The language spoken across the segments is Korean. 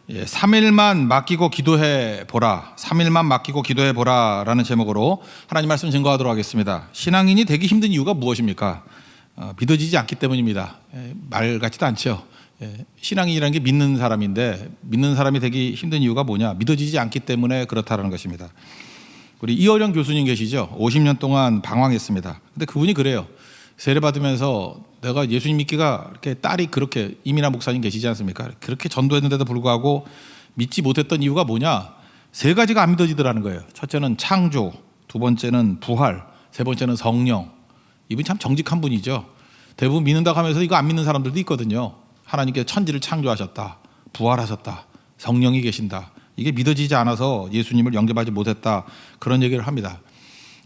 3일만 맡기고 기도해 보라. 3일만 맡기고 기도해 보라라는 제목으로 하나님 말씀 증거하도록 하겠습니다. 신앙인이 되기 힘든 이유가 무엇입니까? 믿어지지 않기 때문입니다. 말 같지도 않죠. 신앙인이라는 게 믿는 사람인데 믿는 사람이 되기 힘든 이유가 뭐냐? 믿어지지 않기 때문에 그렇다는 것입니다. 우리 이어령 교수님 계시죠? 50년 동안 방황했습니다. 근데 그분이 그래요. 세례 받으면서 내가 예수님 믿기가 이렇게 딸이 그렇게 이민아 목사님 계시지 않습니까? 그렇게 전도했는데도 불구하고 믿지 못했던 이유가 뭐냐? 세 가지가 안 믿어지더라는 거예요. 첫째는 창조, 두 번째는 부활, 세 번째는 성령. 이분이 참 정직한 분이죠. 대부분 믿는다고 하면서 이거 안 믿는 사람들도 있거든요. 하나님께서 천지를 창조하셨다, 부활하셨다, 성령이 계신다. 이게 믿어지지 않아서 예수님을 영접하지 못했다, 그런 얘기를 합니다.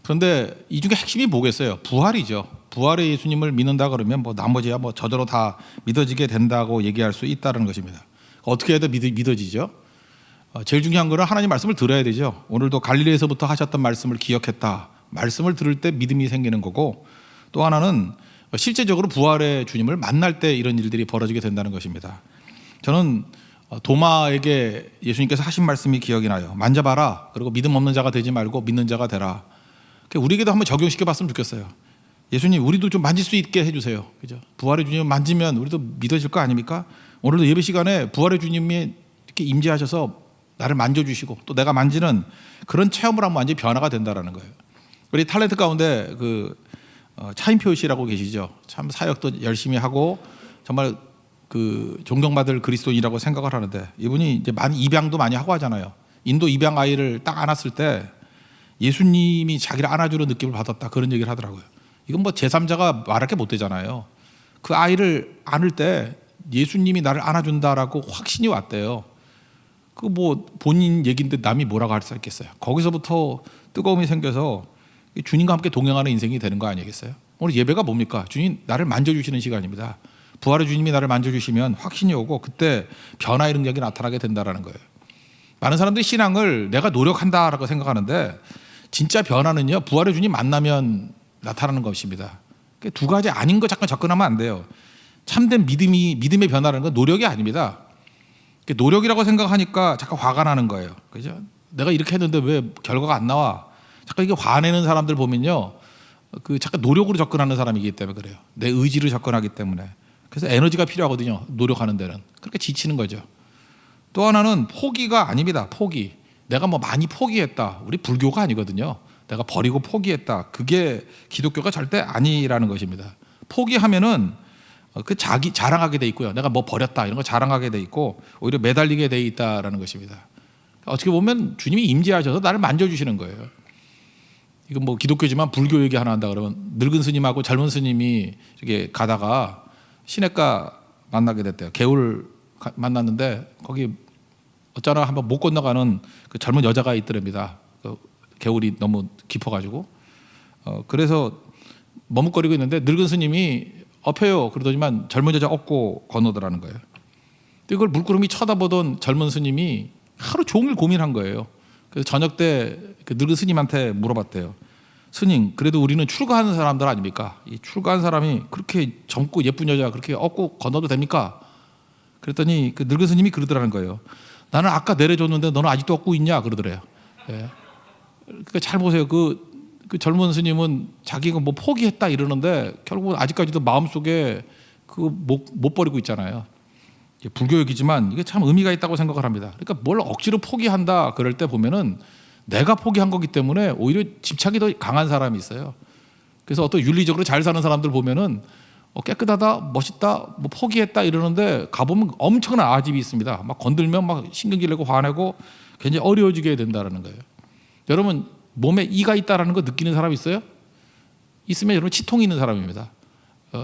그런데 이 중에 핵심이 뭐겠어요? 부활이죠. 부활의 예수님을 믿는다 그러면 뭐 나머지야 뭐 저절로 다 믿어지게 된다고 얘기할 수 있다는 것입니다. 어떻게 해도 믿어지죠? 제일 중요한 거는 하나님 말씀을 들어야 되죠. 오늘도 갈릴리에서부터 하셨던 말씀을 기억했다. 말씀을 들을 때 믿음이 생기는 거고, 또 하나는 실제적으로 부활의 주님을 만날 때 이런 일들이 벌어지게 된다는 것입니다. 저는 도마에게 예수님께서 하신 말씀이 기억이 나요. 만져봐라. 그리고 믿음 없는 자가 되지 말고 믿는 자가 되라. 우리에게도 한번 적용시켜 봤으면 좋겠어요. 예수님, 우리도 좀 만질 수 있게 해주세요. 그죠? 부활의 주님을 만지면 우리도 믿어질 거 아닙니까? 오늘도 예배 시간에 부활의 주님이 이렇게 임재하셔서 나를 만져주시고 또 내가 만지는 그런 체험을 하면 완전히 변화가 된다라는 거예요. 우리 탤런트 가운데 차인표 씨라고 계시죠. 참 사역도 열심히 하고 정말 존경받을 그리스도인이라고 생각을 하는데, 이분이 이제 많이 입양도 많이 하고 하잖아요. 인도 입양 아이를 딱 안았을 때 예수님이 자기를 안아주는 느낌을 받았다, 그런 얘기를 하더라고요. 이건 뭐 제3자가 말할 게 못 되잖아요. 그 아이를 안을 때 예수님이 나를 안아준다라고 확신이 왔대요. 그 뭐 본인 얘기인데 남이 뭐라고 할 수 있겠어요. 거기서부터 뜨거움이 생겨서 주님과 함께 동행하는 인생이 되는 거 아니겠어요? 오늘 예배가 뭡니까? 주님 나를 만져주시는 시간입니다. 부활의 주님이 나를 만져주시면 확신이 오고 그때 변화의 능력이 나타나게 된다는 거예요. 많은 사람들이 신앙을 내가 노력한다라고 생각하는데, 진짜 변화는요, 부활의 주님 만나면 나타나는 것입니다. 두 가지 아닌 거 잠깐 접근하면 안 돼요. 참된 믿음의 변화라는 건 노력이 아닙니다. 노력이라고 생각하니까 잠깐 화가 나는 거예요. 그죠? 내가 이렇게 했는데 왜 결과가 안 나와? 잠깐 이게 화내는 사람들 보면요, 잠깐 노력으로 접근하는 사람이기 때문에 그래요. 내 의지로 접근하기 때문에. 그래서 에너지가 필요하거든요. 노력하는 데는. 그렇게 지치는 거죠. 또 하나는 포기가 아닙니다. 포기. 내가 뭐 많이 포기했다. 우리 불교가 아니거든요. 내가 버리고 포기했다. 그게 기독교가 절대 아니라는 것입니다. 포기하면은 자기 자랑하게 돼 있고요. 내가 뭐 버렸다 이런 거 자랑하게 돼 있고 오히려 매달리게 돼 있다라는 것입니다. 어떻게 보면 주님이 임재하셔서 나를 만져주시는 거예요. 이건 뭐 기독교지만 불교 얘기 하나 한다 그러면 늙은 스님하고 젊은 스님이 이렇게 가다가 시냇가 만나게 됐대요. 개울 만났는데 거기 어쩌나 한번 못 건너가는 그 젊은 여자가 있더랍니다. 개울이 너무 깊어가지고 그래서 머뭇거리고 있는데 늙은 스님이 엎혀요 그러더니만 젊은 여자 업고 건너더라는 거예요. 근데 이걸 물끄러미 쳐다보던 젊은 스님이 하루 종일 고민한 거예요. 그래서 저녁 때 그 늙은 스님한테 물어봤대요. 스님, 그래도 우리는 출가하는 사람들 아닙니까? 이 출가한 사람이 그렇게 젊고 예쁜 여자 그렇게 업고 건너도 됩니까? 그랬더니 그 늙은 스님이 그러더라는 거예요. 나는 아까 내려줬는데 너는 아직도 업고 있냐? 그러더래요. 예. 그러니까 잘 보세요. 그 젊은 스님은 자기가 뭐 포기했다 이러는데 결국은 아직까지도 마음속에 못 버리고 있잖아요. 불교역이지만 이게 참 의미가 있다고 생각을 합니다. 그러니까 뭘 억지로 포기한다 그럴 때 보면은 내가 포기한 거기 때문에 오히려 집착이 더 강한 사람이 있어요. 그래서 어떤 윤리적으로 잘 사는 사람들 보면은 깨끗하다, 멋있다, 뭐 포기했다 이러는데 가보면 엄청난 아집이 있습니다. 막 건들면 막 신경질 내고 화내고 굉장히 어려워지게 된다는 거예요. 여러분 몸에 이가 있다라는 거 느끼는 사람 있어요? 있으면 여러분 치통이 있는 사람입니다.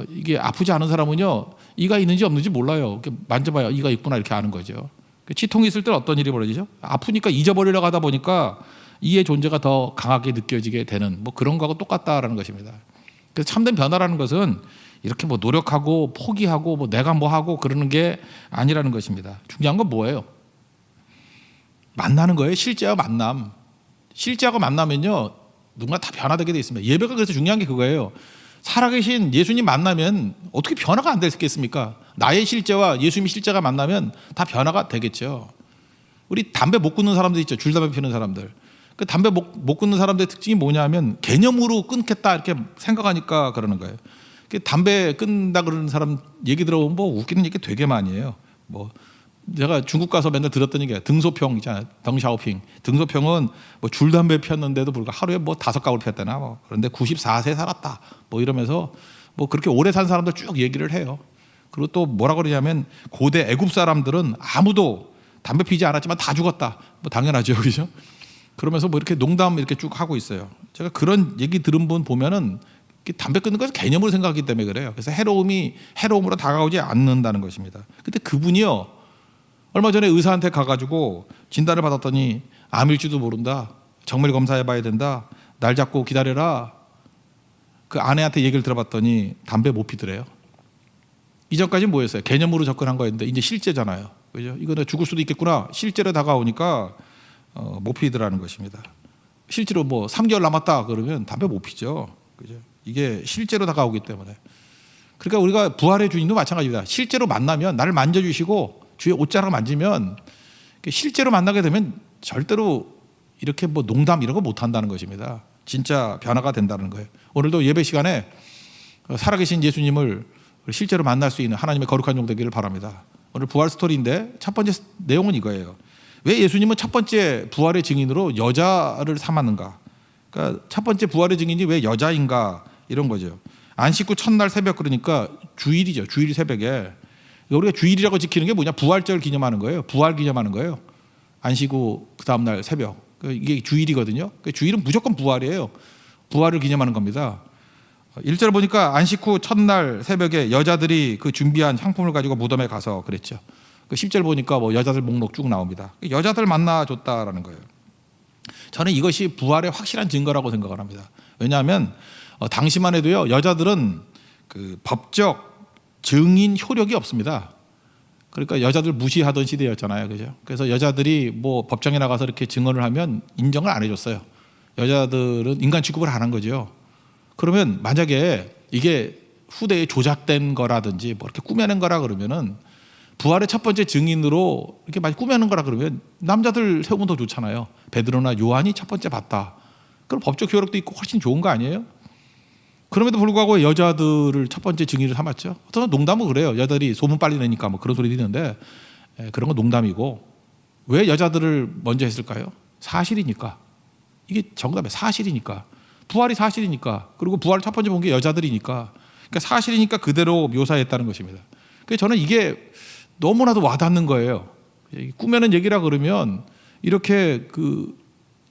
이게 아프지 않은 사람은요 이가 있는지 없는지 몰라요. 이렇게 만져봐야 이가 있구나 이렇게 아는 거죠. 치통이 있을 때는 어떤 일이 벌어지죠? 아프니까 잊어버리려고 하다 보니까 이의 존재가 더 강하게 느껴지게 되는 뭐 그런 거하고 똑같다라는 것입니다. 그래서 참된 변화라는 것은 이렇게 뭐 노력하고 포기하고 뭐 내가 뭐 하고 그러는 게 아니라는 것입니다. 중요한 건 뭐예요? 만나는 거예요. 실제와 만남. 실제하고 만나면요 누군가 다 변화되게 돼 있습니다. 예배가 그래서 중요한 게 그거예요. 살아계신 예수님 만나면 어떻게 변화가 안 되겠습니까? 나의 실제와 예수님의 실제가 만나면 다 변화가 되겠죠. 우리 담배 못 끊는 사람들 있죠. 줄담배 피우는 사람들. 그 담배 못 끊는 사람들의 특징이 뭐냐면 개념으로 끊겠다 이렇게 생각하니까 그러는 거예요. 담배 끊는다 그러는 사람 얘기 들어보면 뭐 웃기는 얘기 되게 많이 해요. 뭐 제가 중국 가서 맨날 들었던 얘기가 등소평 있잖아요. 덩샤오핑. 등소평은 뭐 줄담배 피웠는데도 불구하고 하루에 뭐 5가구를 피웠다나 뭐. 그런데 94세 살았다. 뭐 이러면서 뭐 그렇게 오래 산 사람들 쭉 얘기를 해요. 그리고 또 뭐라 그러냐면 고대 애굽 사람들은 아무도 담배 피지 않았지만 다 죽었다. 뭐 당연하죠. 그죠? 그러면서 뭐 이렇게 농담 이렇게 쭉 하고 있어요. 제가 그런 얘기 들은 분 보면은 담배 끊는 것을 개념으로 생각하기 때문에 그래요. 그래서 해로움이 해로움으로 다가오지 않는다는 것입니다. 근데 그분이요. 얼마 전에 의사한테 가가지고 진단을 받았더니 암일지도 모른다. 정밀 검사해봐야 된다. 날 잡고 기다려라. 그 아내한테 얘기를 들어봤더니 담배 못 피더래요. 이전까지는 뭐였어요? 개념으로 접근한 거였는데 이제 실제잖아요. 그죠? 이거 내가 죽을 수도 있겠구나. 실제로 다가오니까 못 피더라는 것입니다. 실제로 뭐 3개월 남았다 그러면 담배 못 피죠. 그죠? 이게 실제로 다가오기 때문에. 그러니까 우리가 부활의 주님도 마찬가지입니다. 실제로 만나면 나를 만져주시고 주의 옷자락 만지면 실제로 만나게 되면 절대로 이렇게 뭐 농담 이런 거 못 한다는 것입니다. 진짜 변화가 된다는 거예요. 오늘도 예배 시간에 살아계신 예수님을 실제로 만날 수 있는 하나님의 거룩한 종 되기를 바랍니다. 오늘 부활 스토리인데 첫 번째 내용은 이거예요. 왜 예수님은 첫 번째 부활의 증인으로 여자를 삼았는가? 그러니까 첫 번째 부활의 증인이 왜 여자인가? 이런 거죠. 안식 후 첫날 새벽, 그러니까 주일이죠. 주일 새벽에. 우리가 주일이라고 지키는 게 뭐냐? 부활절 기념하는 거예요. 부활 기념하는 거예요. 안식 후 그 다음날 새벽. 이게 주일이거든요. 주일은 무조건 부활이에요. 부활을 기념하는 겁니다. 1절 보니까 안식 후 첫날 새벽에 여자들이 그 준비한 향품을 가지고 무덤에 가서 그랬죠. 10절 보니까 뭐 여자들 목록 쭉 나옵니다. 여자들 만나줬다라는 거예요. 저는 이것이 부활의 확실한 증거라고 생각을 합니다. 왜냐하면 당시만 해도요, 여자들은 그 법적 증인 효력이 없습니다. 그러니까 여자들 무시하던 시대였잖아요. 그죠? 그래서 여자들이 뭐 법정에 나가서 이렇게 증언을 하면 인정을 안 해줬어요. 여자들은 인간 취급을 안 한 거죠. 그러면 만약에 이게 후대에 조작된 거라든지 뭐 이렇게 꾸며낸 거라 그러면은 부활의 첫 번째 증인으로 이렇게 많이 꾸며낸 거라 그러면 남자들 세우면 더 좋잖아요. 베드로나 요한이 첫 번째 봤다. 그럼 법적 효력도 있고 훨씬 좋은 거 아니에요? 그럼에도 불구하고 여자들을 첫 번째 증인을 삼았죠. 어떤 농담은 그래요. 여자들이 소문 빨리 내니까 뭐 그런 소리 듣는데 그런 건 농담이고, 왜 여자들을 먼저 했을까요? 사실이니까. 이게 정답이에요. 사실이니까. 부활이 사실이니까. 그리고 부활을 첫 번째 본 게 여자들이니까. 그러니까 사실이니까 그대로 묘사했다는 것입니다. 그래서 저는 이게 너무나도 와닿는 거예요. 꾸며낸 얘기라 그러면 이렇게 그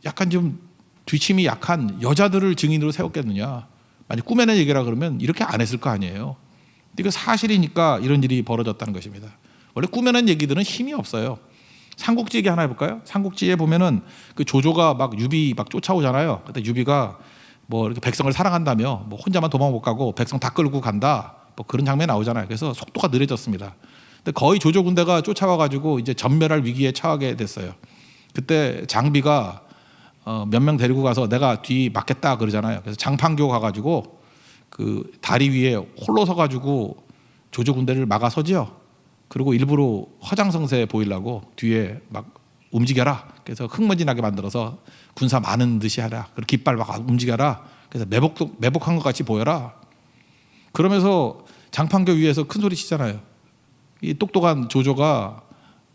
약간 좀 뒤침이 약한 여자들을 증인으로 세웠겠느냐. 만약 꾸며낸 얘기라 그러면 이렇게 안 했을 거 아니에요. 이거 사실이니까 이런 일이 벌어졌다는 것입니다. 원래 꾸며낸 얘기들은 힘이 없어요. 삼국지 얘기 하나 해볼까요? 삼국지에 보면은 그 조조가 막 유비 막 쫓아오잖아요. 그때 유비가 뭐 이렇게 백성을 사랑한다며 뭐 혼자만 도망 못 가고 백성 다 끌고 간다. 뭐 그런 장면이 나오잖아요. 그래서 속도가 느려졌습니다. 근데 거의 조조 군대가 쫓아와가지고 이제 전멸할 위기에 처하게 됐어요. 그때 장비가 몇 명 데리고 가서 내가 뒤 맞겠다 그러잖아요. 그래서 장판교 가가지고 그 다리 위에 홀로 서가지고 조조 군대를 막아서죠. 그리고 일부러 허장성세 보이려고 뒤에 막 움직여라. 그래서 흙먼지 나게 만들어서 군사 많은 듯이 하라. 그리고 깃발 막 움직여라. 그래서 매복한 것 같이 보여라. 그러면서 장판교 위에서 큰 소리 치잖아요. 이 똑똑한 조조가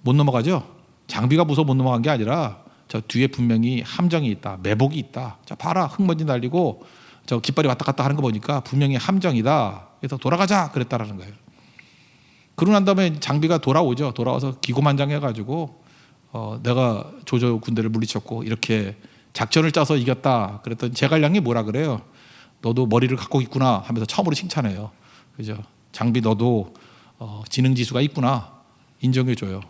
못 넘어가죠. 장비가 무서워 못 넘어간 게 아니라 저 뒤에 분명히 함정이 있다. 매복이 있다. 자 봐라. 흙먼지 날리고 저 깃발이 왔다 갔다 하는 거 보니까 분명히 함정이다. 그래서 돌아가자 그랬다라는 거예요. 그러고 난 다음에 장비가 돌아오죠. 돌아와서 기고만장해가지고 내가 조조 군대를 물리쳤고 이렇게 작전을 짜서 이겼다. 그랬더니 제갈량이 뭐라 그래요? 너도 머리를 갖고 있구나 하면서 처음으로 칭찬해요. 그죠? 장비 너도 지능지수가 있구나. 인정해줘요.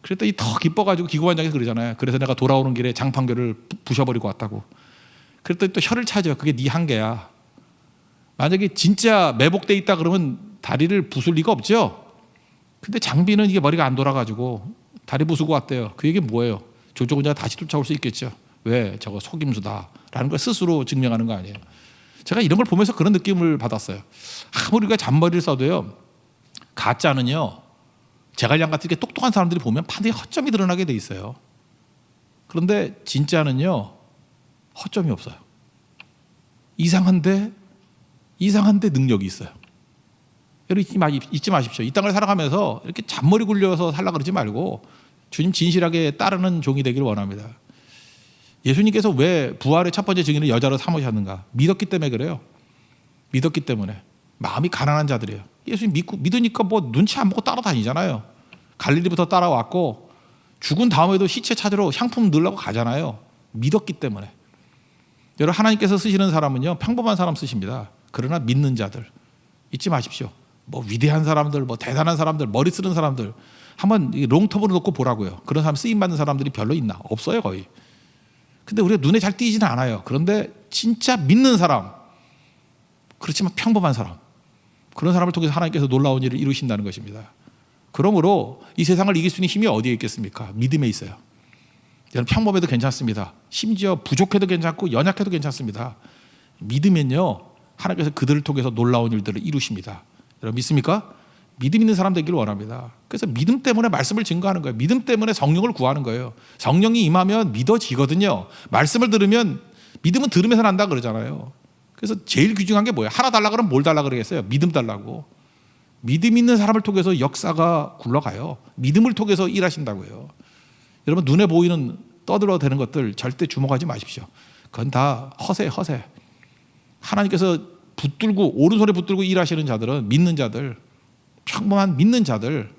그랬더니 더 기뻐가지고 기고만장해서 그러잖아요. 그래서 내가 돌아오는 길에 장판교를 부셔버리고 왔다고. 그랬더니 또 혀를 차죠. 그게 네 한계야. 만약에 진짜 매복돼 있다 그러면 다리를 부술 리가 없죠. 근데 장비는 이게 머리가 안 돌아가지고 다리 부수고 왔대요. 그 얘기 뭐예요? 조조 군대가 다시 쫓아올 수 있겠죠. 왜? 저거 속임수다라는 걸 스스로 증명하는 거 아니에요. 제가 이런 걸 보면서 그런 느낌을 받았어요. 아무리 우리가 잔머리를 써도요, 가짜는요, 제갈량 같은 게 똑똑한 사람들이 보면 반드시 허점이 드러나게 돼 있어요. 그런데 진짜는요 허점이 없어요. 이상한데 능력이 있어요. 여러분 잊지 마십시오. 이 땅을 살아가면서 이렇게 잔머리 굴려서 살라 그러지 말고 주님 진실하게 따르는 종이 되기를 원합니다. 예수님께서 왜 부활의 첫 번째 증인을 여자로 삼으셨는가? 믿었기 때문에 그래요. 믿었기 때문에. 마음이 가난한 자들이에요. 예수님 믿으니까 뭐 눈치 안 보고 따라다니잖아요. 갈릴리부터 따라왔고 죽은 다음에도 시체 찾으러 향품 넣으려고 가잖아요. 믿었기 때문에. 여러분 하나님께서 쓰시는 사람은요 평범한 사람 쓰십니다. 그러나 믿는 자들 잊지 마십시오. 뭐 위대한 사람들, 뭐 대단한 사람들, 머리 쓰는 사람들 한번 롱톱으로 놓고 보라고요. 그런 사람 쓰임 받는 사람들이 별로 있나? 없어요 거의. 근데 우리가 눈에 잘 띄지는 않아요. 그런데 진짜 믿는 사람, 그렇지만 평범한 사람, 그런 사람을 통해서 하나님께서 놀라운 일을 이루신다는 것입니다. 그러므로 이 세상을 이길 수 있는 힘이 어디에 있겠습니까? 믿음에 있어요. 여러분 평범해도 괜찮습니다. 심지어 부족해도 괜찮고 연약해도 괜찮습니다. 믿으면요 하나님께서 그들을 통해서 놀라운 일들을 이루십니다. 여러분 믿습니까? 믿음 있는 사람 되기를 원합니다. 그래서 믿음 때문에 말씀을 증거하는 거예요. 믿음 때문에 성령을 구하는 거예요. 성령이 임하면 믿어지거든요. 말씀을 들으면 믿음은 들으면서 난다 그러잖아요. 그래서 제일 귀중한 게 뭐예요? 하나 달라 그러면 뭘 달라 그러겠어요? 믿음 달라고. 믿음 있는 사람을 통해서 역사가 굴러가요. 믿음을 통해서 일하신다고요. 여러분 눈에 보이는 떠들어대는 것들 절대 주목하지 마십시오. 그건 다 허세. 하나님께서 붙들고 오른손에 붙들고 일하시는 자들은 믿는 자들, 평범한 믿는 자들,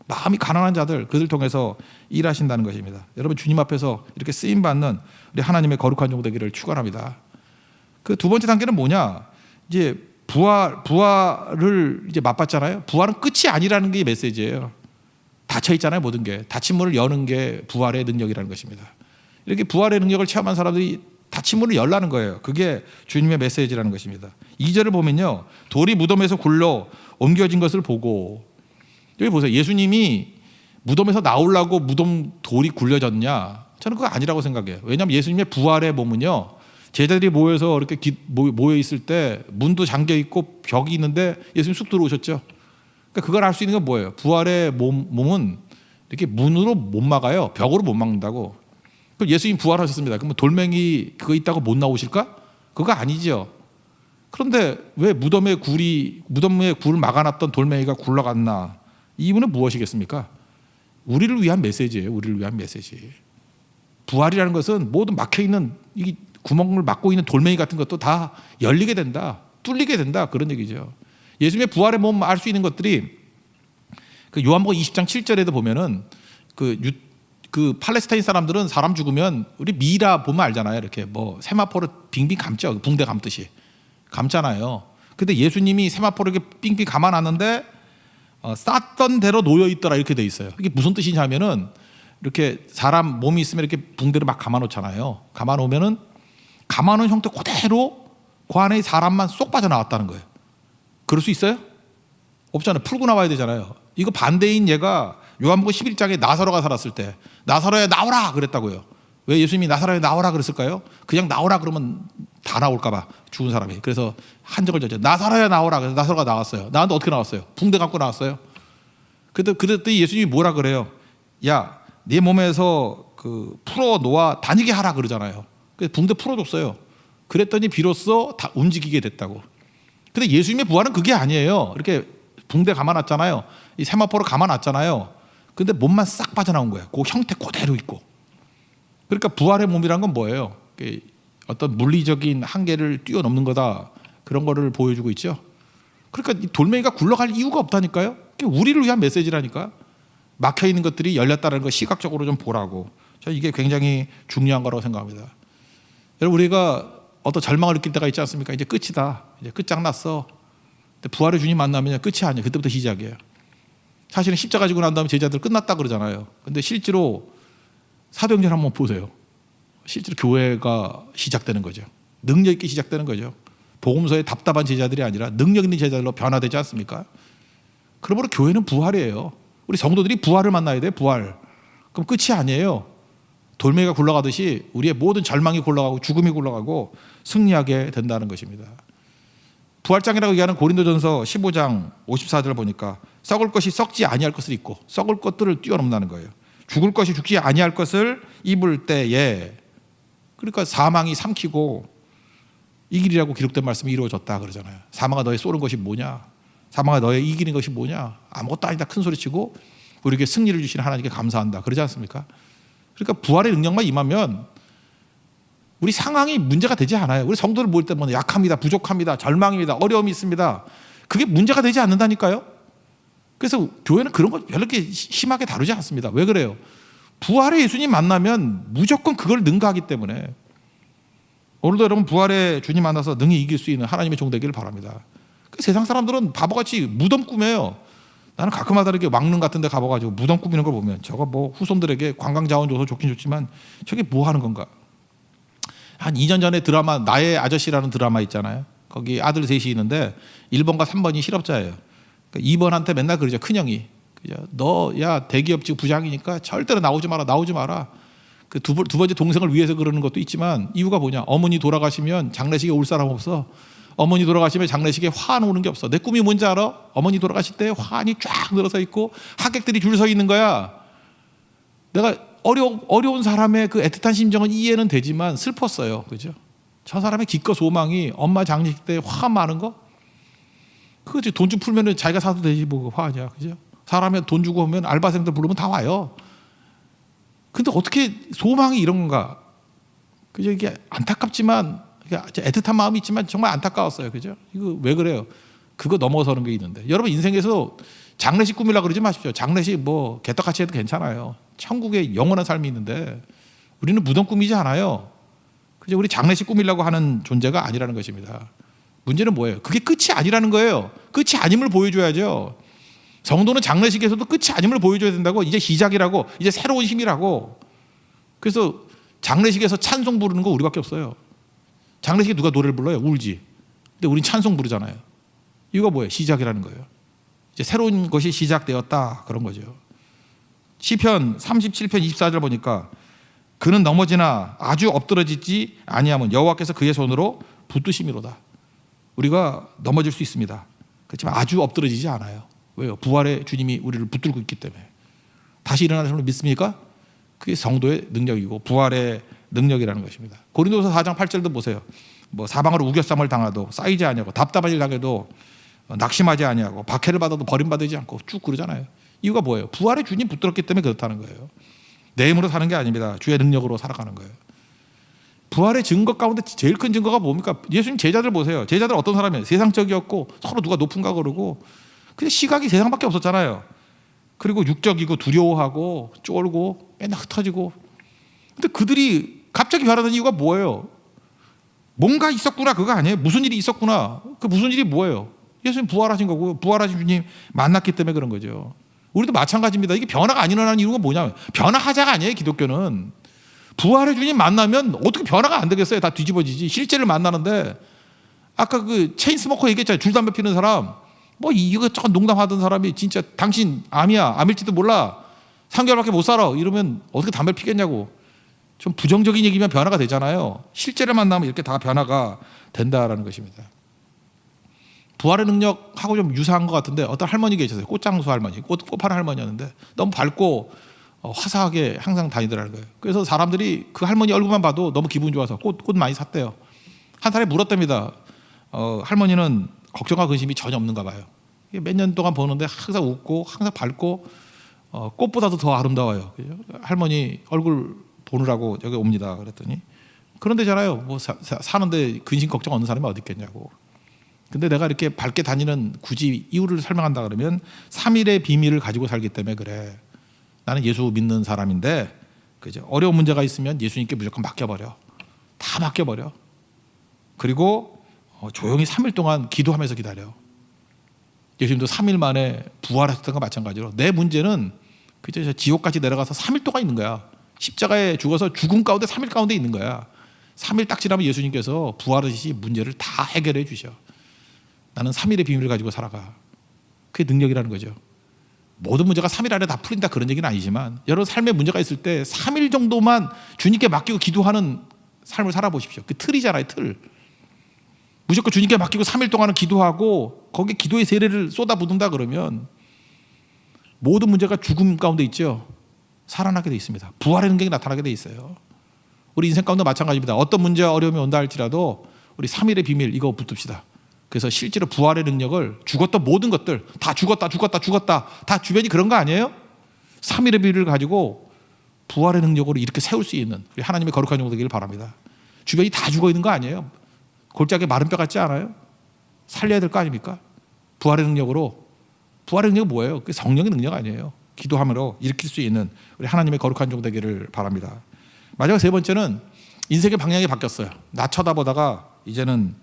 마음이 가난한 자들, 그들 통해서 일하신다는 것입니다. 여러분 주님 앞에서 이렇게 쓰임 받는 우리 하나님의 거룩한 종 되기를 축원합니다. 그 두 번째 단계는 뭐냐? 이제 부활을 이제 맛봤잖아요. 부활은 끝이 아니라는 게 메시지예요. 닫혀 있잖아요, 모든 게. 닫힌 문을 여는 게 부활의 능력이라는 것입니다. 이렇게 부활의 능력을 체험한 사람들이 닫힌 문을 열라는 거예요. 그게 주님의 메시지라는 것입니다. 2절을 보면요, 돌이 무덤에서 굴러 옮겨진 것을 보고, 여기 보세요. 예수님이 무덤에서 나오려고 무덤 돌이 굴려졌냐? 저는 그거 아니라고 생각해요. 왜냐하면 예수님의 부활의 몸은요, 제자들이 모여서 이렇게 모여 있을 때 문도 잠겨 있고 벽이 있는데 예수님 쑥 들어오셨죠. 그러니까 그걸 알 수 있는 건 뭐예요? 부활의 몸은 이렇게 문으로 못 막아요. 벽으로 못 막는다고. 그럼 예수님 부활하셨습니다. 그러면 돌멩이 그거 있다고 못 나오실까? 그거 아니죠. 그런데 왜 무덤에 굴을 막아놨던 돌멩이가 굴러갔나? 이유는 무엇이겠습니까? 우리를 위한 메시지예요. 우리를 위한 메시지. 부활이라는 것은 모든 막혀있는 이 구멍을 막고 있는 돌멩이 같은 것도 다 열리게 된다, 뚫리게 된다, 그런 얘기죠. 예수님의 부활의 몸 알 수 있는 것들이 그 요한복음 20장 7절에도 보면은 그 팔레스타인 사람들은 사람 죽으면 우리 미라 보면 알잖아요. 이렇게 뭐 세마포를 빙빙 감죠. 붕대 감듯이 감잖아요. 근데 예수님이 세마포를 이렇게 빙빙 감아놨는데 쌌던 대로 놓여 있더라 이렇게 돼 있어요. 이게 무슨 뜻이냐면은 이렇게 사람 몸이 있으면 이렇게 붕대를 막 감아놓잖아요. 감아놓으면은 감아놓은 형태 그대로 그 안에 사람만 쏙 빠져나왔다는 거예요. 그럴 수 있어요? 없잖아요. 풀고 나와야 되잖아요. 이거 반대인 얘가 요한복음 11장에 나사로가 살았을 때 나사로야 나오라 그랬다고요. 왜 예수님이 나사로야 나오라 그랬을까요? 그냥 나오라 그러면 다 나올까 봐 죽은 사람이. 그래서 한적을 졌죠. 나사로야 나오라. 그래서 나사로가 나왔어요. 나한테 어떻게 나왔어요? 붕대 감고 나왔어요. 그랬더니 예수님이 뭐라 그래요? 야, 네 몸에서 그 풀어 놓아 다니게 하라 그러잖아요. 그래서 붕대 풀어줬어요. 그랬더니 비로소 다 움직이게 됐다고. 근데 예수님의 부활은 그게 아니에요. 이렇게 붕대 감아놨잖아요. 이 세마포로 감아놨잖아요. 근데 몸만 싹 빠져나온 거예요. 그 형태 그대로 있고. 그러니까 부활의 몸이란 건 뭐예요? 어떤 물리적인 한계를 뛰어넘는 거다. 그런 거를 보여주고 있죠. 그러니까 이 돌멩이가 굴러갈 이유가 없다니까요. 그게 우리를 위한 메시지라니까. 막혀있는 것들이 열렸다는 거 시각적으로 좀 보라고. 저는 이게 굉장히 중요한 거라고 생각합니다. 여러분 우리가 어떤 절망을 느낄 때가 있지 않습니까? 이제 끝이다. 이제 끝장났어. 근데 부활의 주님 만나면 끝이 아니에요. 그때부터 시작이에요. 사실은 십자가 지고 난 다음에 제자들 끝났다 그러잖아요. 근데 실제로 사도행전 한번 보세요. 실제로 교회가 시작되는 거죠. 능력 있게 시작되는 거죠. 복음서의 답답한 제자들이 아니라 능력 있는 제자들로 변화되지 않습니까? 그러므로 교회는 부활이에요. 우리 성도들이 부활을 만나야 돼요. 부활. 그럼 끝이 아니에요. 돌멩이가 굴러가듯이 우리의 모든 절망이 굴러가고 죽음이 굴러가고 승리하게 된다는 것입니다. 부활장이라고 얘기하는 고린도전서 15장 54절을 보니까 썩을 것이 썩지 아니할 것을 잊고 썩을 것들을 뛰어넘는다는 거예요. 죽을 것이 죽지 아니할 것을 입을 때에, 그러니까 사망이 삼키고 이 길이라고 기록된 말씀이 이루어졌다 그러잖아요. 사망아 너의 쏘는 것이 뭐냐, 사망아 너의 이기는 것이 뭐냐, 아무것도 아니다 큰 소리치고 우리에게 승리를 주시는 하나님께 감사한다 그러지 않습니까? 그러니까 부활의 능력만 임하면 우리 상황이 문제가 되지 않아요. 우리 성도를 볼 때마다 약합니다, 부족합니다, 절망입니다, 어려움이 있습니다. 그게 문제가 되지 않는다니까요. 그래서 교회는 그런 거 별로 이렇게 심하게 다루지 않습니다. 왜 그래요? 부활의 예수님 만나면 무조건 그걸 능가하기 때문에. 오늘도 여러분 부활의 주님 만나서 능히 이길 수 있는 하나님의 종 되기를 바랍니다. 세상 사람들은 바보같이 무덤 꾸며요. 나는 가끔마다 이렇게 왕릉 같은 데 가봐가지고 무덤 꾸미는 걸 보면 저거 뭐 후손들에게 관광자원 줘서 좋긴 좋지만 저게 뭐 하는 건가. 한 2년 전에 드라마 나의 아저씨라는 드라마 있잖아요. 거기 아들 셋이 있는데 1번과 3번이 실업자예요. 그러니까 2번한테 맨날 그러죠. 큰형이 너 야 대기업직 부장이니까 절대로 나오지 마라. 그 두 번째 동생을 위해서 그러는 것도 있지만 이유가 뭐냐, 어머니 돌아가시면 장례식에 올 사람 없어. 어머니 돌아가시면 장례식에 화환 오는 게 없어. 내 꿈이 뭔지 알아? 어머니 돌아가실 때 화환이 쫙 늘어서 있고 하객들이 줄 서 있는 거야. 내가 어려운 사람의 그 애틋한 심정은 이해는 되지만 슬펐어요. 그죠? 저 사람의 기껏 소망이 엄마 장례식 때 화환 많은 거? 그거지. 돈 좀 풀면 자기가 사도 되지 뭐 화환이야. 그죠? 사람이 돈 주고 오면 알바생들 부르면 다 와요. 근데 어떻게 소망이 이런 건가? 그죠? 이게 안타깝지만 애틋한 마음이 있지만 정말 안타까웠어요. 그죠? 이거 왜 그래요? 그거 넘어서는 게 있는데. 여러분 인생에서 장례식 꾸미려고 그러지 마십시오. 장례식 뭐 개떡같이 해도 괜찮아요. 천국에 영원한 삶이 있는데 우리는 무덤 꾸미지 않아요. 그죠? 우리 장례식 꾸미려고 하는 존재가 아니라는 것입니다. 문제는 뭐예요? 그게 끝이 아니라는 거예요. 끝이 아님을 보여줘야죠. 성도는 장례식에서도 끝이 아님을 보여줘야 된다고. 이제 시작이라고, 이제 새로운 힘이라고. 그래서 장례식에서 찬송 부르는 거 우리밖에 없어요. 장례식에 누가 노래를 불러요? 울지. 근데 우린 찬송 부르잖아요. 이유가 뭐예요? 시작이라는 거예요. 이제 새로운 것이 시작되었다 그런 거죠. 시편 37편 24절 보니까 그는 넘어지나 아주 엎드러지지 아니하면 여호와께서 그의 손으로 붙드심이로다. 우리가 넘어질 수 있습니다. 그렇지만 아주 엎드러지지 않아요. 왜요? 부활의 주님이 우리를 붙들고 있기 때문에. 다시 일어나는 사람을 믿습니까? 그게 성도의 능력이고 부활의 능력이라는 것입니다. 고린도서 4장 8절도 보세요. 뭐 사방으로 우겨쌈을 당하도 쌓이지 아니하고 답답한 일 당해도 낙심하지 아니하고 박해를 받아도 버림받지 않고 쭉 그러잖아요. 이유가 뭐예요? 부활의 주님 붙들었기 때문에 그렇다는 거예요. 내 힘으로 사는 게 아닙니다. 주의 능력으로 살아가는 거예요. 부활의 증거 가운데 제일 큰 증거가 뭡니까? 예수님 제자들 보세요. 제자들 어떤 사람이에요? 세상적이었고 서로 누가 높은가 그러고 근데 시각이 세상밖에 없었잖아요. 그리고 육적이고 두려워하고 쫄고 맨날 흩어지고. 근데 그들이 갑자기 변하는 이유가 뭐예요? 뭔가 있었구나 그거 아니에요? 무슨 일이 있었구나. 그 무슨 일이 뭐예요? 예수님 부활하신 거고요. 부활하신 주님 만났기 때문에 그런 거죠. 우리도 마찬가지입니다. 이게 변화가 안 일어나는 이유가 뭐냐면 변화하자가 아니에요. 기독교는. 부활의 주님 만나면 어떻게 변화가 안 되겠어요? 다 뒤집어지지. 실제를 만나는데 아까 그 체인스모커 얘기했잖아요. 줄담배 피는 사람. 뭐 이것저것 농담하던 사람이 진짜 당신 암이야. 암일지도 몰라. 3개월밖에 못 살아. 이러면 어떻게 담배를 피겠냐고. 좀 부정적인 얘기면 변화가 되잖아요. 실제를 만나면 이렇게 다 변화가 된다라는 것입니다. 부활의 능력하고 좀 유사한 것 같은데 어떤 할머니 계셨어요. 꽃장수 할머니. 꽃 파는 할머니였는데 너무 밝고 화사하게 항상 다니더라는 거예요. 그래서 사람들이 그 할머니 얼굴만 봐도 너무 기분 좋아서 꽃 많이 샀대요. 한 사람이 물었답니다. 할머니는 걱정과 근심이 전혀 없는가 봐요. 몇 년 동안 보는데 항상 웃고 항상 밝고 꽃보다도 더 아름다워요. 할머니 얼굴 보느라고 여기 옵니다. 그랬더니 그런데잖아요. 뭐 사는데 근심 걱정 없는 사람이 어디 있겠냐고. 근데 내가 이렇게 밝게 다니는 굳이 이유를 설명한다 그러면 3일의 비밀을 가지고 살기 때문에 그래. 나는 예수 믿는 사람인데 그죠? 어려운 문제가 있으면 예수님께 무조건 맡겨버려. 다 맡겨버려. 그리고 조용히 3일 동안 기도하면서 기다려. 예수님도 3일 만에 부활하셨던 것 마찬가지로 내 문제는 그저 지옥까지 내려가서 3일 동안 있는 거야. 십자가에 죽어서 죽음 가운데 3일 가운데 있는 거야. 3일 딱 지나면 예수님께서 부활하시지 문제를 다 해결해 주셔. 나는 3일의 비밀을 가지고 살아가. 그게 능력이라는 거죠. 모든 문제가 3일 안에 다 풀린다 그런 얘기는 아니지만 여러분 삶에 문제가 있을 때 3일 정도만 주님께 맡기고 기도하는 삶을 살아보십시오. 그 틀이잖아요. 틀. 무조건 주님께 맡기고 3일 동안은 기도하고 거기에 기도의 세례를 쏟아붓는다 그러면 모든 문제가 죽음 가운데 있죠. 살아나게 돼 있습니다. 부활의 능력이 나타나게 돼 있어요. 우리 인생 가운데 마찬가지입니다. 어떤 문제와 어려움이 온다 할지라도 우리 3일의 비밀 이거 붙듭시다. 그래서 실제로 부활의 능력을 죽었던 모든 것들 다 죽었다 다 주변이 그런 거 아니에요? 3일의 비밀을 가지고 부활의 능력으로 이렇게 세울 수 있는 우리 하나님의 거룩한 종들 되기를 바랍니다. 주변이 다 죽어 있는 거 아니에요? 골짜기에 마른 뼈 같지 않아요? 살려야 될 거 아닙니까? 부활의 능력으로. 부활의 능력은 뭐예요? 그게 성령의 능력 아니에요. 기도함으로 일으킬 수 있는 우리 하나님의 거룩한 종 되기를 바랍니다. 마지막 세 번째는 인생의 방향이 바뀌었어요. 나 쳐다보다가 이제는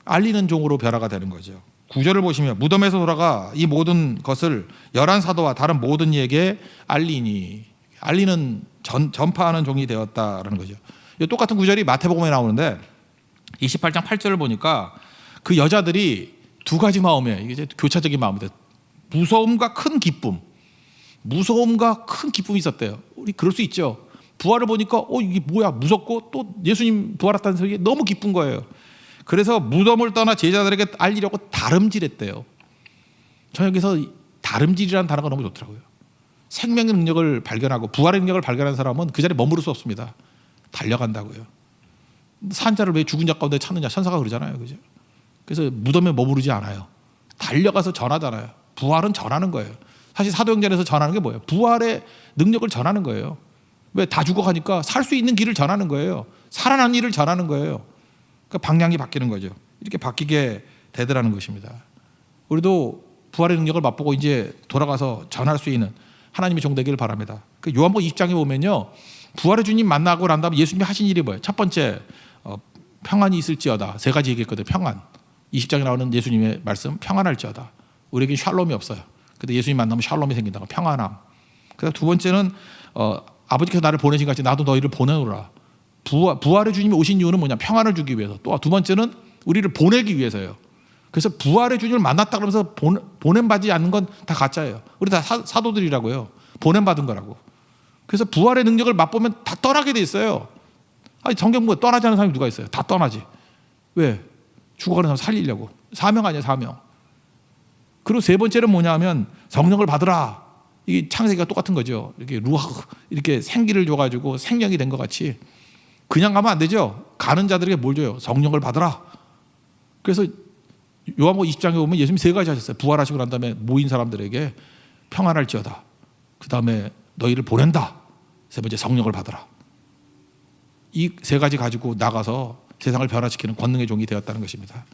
알리는 종으로 변화가 되는 거죠. 9절을 보시면 무덤에서 돌아가 이 모든 것을 11사도와 다른 모든 이에게 알리니, 알리는 전파하는 종이 되었다라는 거죠. 똑같은 구절이 마태복음에 나오는데 28장 8절을 보니까 그 여자들이 두 가지 마음에, 이게 이제 교차적인 마음인데 무서움과 큰 기쁨, 무서움과 큰 기쁨이 있었대요. 우리 그럴 수 있죠. 부활을 보니까 이게 뭐야 무섭고 또 예수님 부활했다는 소리에 너무 기쁜 거예요. 그래서 무덤을 떠나 제자들에게 알리려고 다름질했대요. 저는 여기서 다름질이라는 단어가 너무 좋더라고요. 생명의 능력을 발견하고 부활의 능력을 발견한 사람은 그 자리에 머무를 수 없습니다. 달려간다고요. 산자를 왜 죽은 자 가운데 찾느냐, 천사가 그러잖아요. 그죠? 그래서 무덤에 머무르지 않아요. 달려가서 전하잖아요. 부활은 전하는 거예요. 사실 사도행전에서 전하는 게 뭐예요? 부활의 능력을 전하는 거예요. 왜? 다 죽어가니까 살 수 있는 길을 전하는 거예요. 살아난 일을 전하는 거예요. 그러니까 방향이 바뀌는 거죠. 이렇게 바뀌게 되더라는 것입니다. 우리도 부활의 능력을 맛보고 이제 돌아가서 전할 수 있는 하나님의 종 되기를 바랍니다. 그 요한복음 20장에 보면요, 부활의 주님 만나고 난 다음에 예수님이 하신 일이 뭐예요? 첫 번째, 평안이 있을지어다. 세 가지 얘기했거든요. 평안. 20장에 나오는 예수님의 말씀, 평안할지어다. 우리에게 샬롬이 없어요. 근데 예수님 만나면 샬롬이 생긴다고, 평안함. 그다음 두 번째는 아버지께서 나를 보내신 것 같이 나도 너희를 보내노라. 부활의 주님이 오신 이유는 뭐냐? 평안을 주기 위해서. 또 두 번째는 우리를 보내기 위해서예요. 그래서 부활의 주님을 만났다 그러면서 보냄받지 않는 건 다 가짜예요. 우리 다 사도들이라고요. 보냄받은 거라고. 그래서 부활의 능력을 맛보면 다 떠나게 돼 있어요. 아니 성경 뭐 떠나지 않은 사람이 누가 있어요? 다 떠나지. 왜? 죽어가는 사람 살리려고. 사명 아니야, 사명. 그리고 세 번째는 뭐냐면 성령을 받으라. 이게 창세기가 똑같은 거죠. 이렇게 이렇게 생기를 줘가지고 생명이 된 것 같이 그냥 가면 안 되죠. 가는 자들에게 뭘 줘요? 성령을 받으라. 그래서 요한복음 20장에 보면 예수님이 세 가지 하셨어요. 부활하시고 난 다음에 모인 사람들에게 평안할지어다. 그 다음에 너희를 보낸다. 세 번째 성령을 받으라. 이 세 가지 가지고 나가서 세상을 변화시키는 권능의 종이 되었다는 것입니다.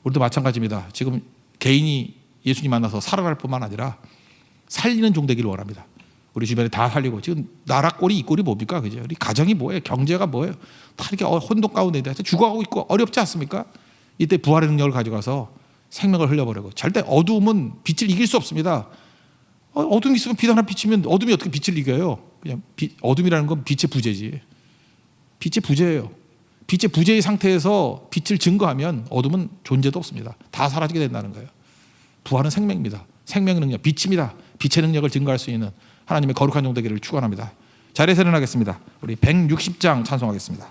우리도 마찬가지입니다. 지금 개인이 예수님 만나서 살아날 뿐만 아니라 살리는 종 되기를 원합니다. 우리 주변에 다 살리고, 지금 나라 꼴이 이 꼴이 뭡니까? 그죠? 우리 가정이 뭐예요? 경제가 뭐예요? 다 이렇게 혼돈 가운데 죽어가고 있고 어렵지 않습니까? 이때 부활의 능력을 가져가서 생명을 흘려보려고. 절대 어두움은 빛을 이길 수 없습니다. 어둠이 있으면 빛 하나 비치면 어둠이 어떻게 빛을 이겨요? 그냥 어둠이라는 건 빛의 부재지. 빛의 부재예요. 빛의 부재의 상태에서 빛을 증거하면 어둠은 존재도 없습니다. 다 사라지게 된다는 거예요. 부활은 생명입니다. 생명의 능력, 빛입니다. 빛의 능력을 증거할 수 있는 하나님의 거룩한 종 되기를 축원합니다. 자리에서 일어나겠습니다. 우리 160장 찬송하겠습니다.